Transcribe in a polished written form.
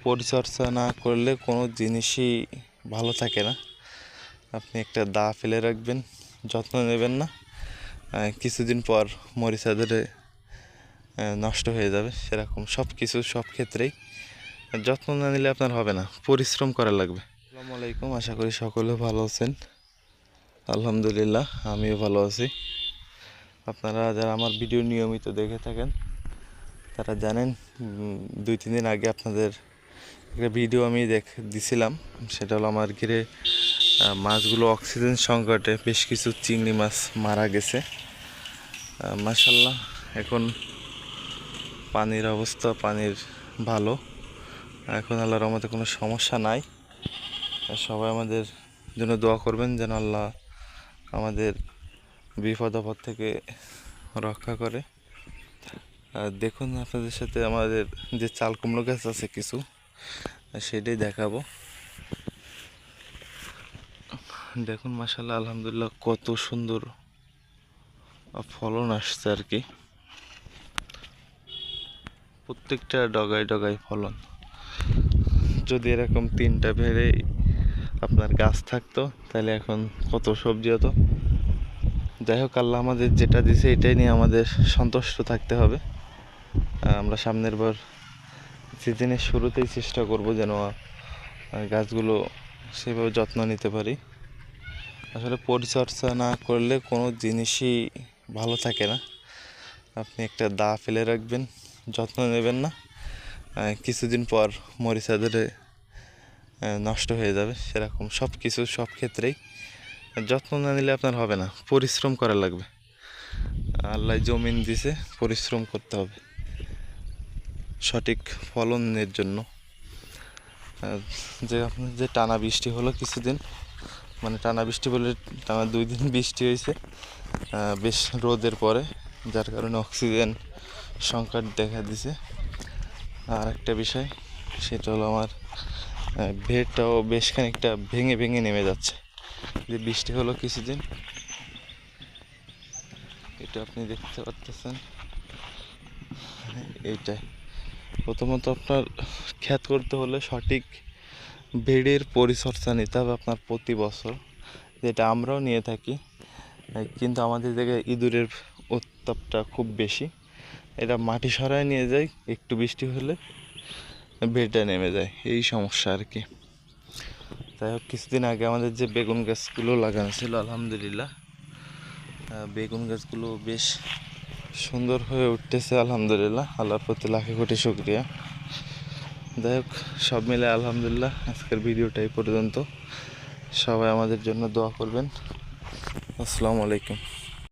পরিচর্যা না করলে কোনো জিনিসই ভালো থাকে না। আপনি একটা দা ফেলে রাখবেন, যত্ন নেবেন না, কিছুদিন পর মরিচা ধরে নষ্ট হয়ে যাবে। সেরকম সব কিছু সব ক্ষেত্রেই যত্ন না নিলে আপনার হবে না, পরিশ্রম করা লাগবে। আসসালামু আলাইকুম, আশা করি সকলে ভালো আছেন। আলহামদুলিল্লাহ, আমিও ভালো আছি। আপনারা যারা আমার ভিডিও নিয়মিত দেখে থাকেন তারা জানেন 2-3 দিন আগে আপনাদের একটা ভিডিও আমি দিছিলাম। সেটা হলো আমার ঘিরে মাছগুলো অক্সিজেন সংকটে বেশ কিছু চিংড়ি মাছ মারা গেছে। মাশাআল্লাহ, এখন পানির অবস্থা ভালো। এখন আল্লাহর রহমতে কোনো সমস্যা নাই। সবাই আমাদের জন্য দোয়া করবেন যেন আল্লাহ আমাদের বিপদ আপদ থেকে রক্ষা করে। দেখুন, আপনাদের সাথে আমাদের যে চাল কুমড়ো গাছ আছে কিছু, সেটাই দেখাবো। দেখুন মাশাআল্লাহ, আলহামদুলিল্লাহ, কত সুন্দর ফলন আসছে আর কি। প্রত্যেকটা ডগায় ডগায় ফলন। যদি এরকম 3টা ভেড়ে আপনার গাছ থাকতো তাহলে এখন কত সবজি হতো। যাই হোক, আল্লাহ আমাদের যেটা দিছে এটাই নিয়ে আমাদের সন্তুষ্ট থাকতে হবে। আমরা সামনের বার সিজনের শুরুতেই চেষ্টা করব যেন গাছগুলো সেভাবে যত্ন নিতে পারি। আসলে পরিচর্যা না করলে কোনো জিনিসই ভালো থাকে না। আপনি একটা দা ফেলে রাখবেন, যত্ন নেবেন না, কিছুদিন পর মরিচা ধরে নষ্ট হয়ে যাবে। সেরকম সব কিছু সব ক্ষেত্রেই যত্ন না নিলে আপনার হবে না, পরিশ্রম করা লাগবে। আল্লাহ জমিন দিছে, পরিশ্রম করতে হবে সঠিক ফলনের জন্য। যে আপনার যে টানা বৃষ্টি হলো কিছুদিন, মানে টানা বৃষ্টি বলে টানা 2 দিন বৃষ্টি হয়েছে বেশ রোদের পরে, যার কারণে অক্সিজেন সংকট দেখা দিছে। আর একটা বিষয়, সেটা হলো আমার ভেড়টাও বেশ খানিকটা ভেঙে ভেঙে নেমে যাচ্ছে। যে বৃষ্টি হলো কিছুদিন, এটা আপনি দেখতে পাচ্ছেন। এইটাই প্রথমত আপনার খেয়াল করতে হলে সঠিক ভেড়ের পরিচর্যা নিতে হবে আপনার প্রতি বছর, যেটা আমরাও নিয়ে থাকি। কিন্তু আমাদের জায়গায় ইঁদুরের উত্তাপটা খুব বেশি। এটা মাটি সরায় নিয়ে যায়, একটু বৃষ্টি হলে ভেড়টা নেমে যায়, এই সমস্যা আর কি। যাই হোক, কিছুদিন আগে আমাদের যে বেগুন গাছগুলো লাগানো ছিল, আলহামদুলিল্লাহ বেগুন গাছগুলো বেশ সুন্দর হয়ে উঠতেছে। আলহামদুলিল্লাহ, আল্লাহর প্রতি লাখে কোটি শুকরিয়া। যাই হোক, সব মিলে আলহামদুলিল্লাহ, আজকের ভিডিওটা এই পর্যন্ত। সবাই আমাদের জন্য দোয়া করবেন। আসসালামু আলাইকুম।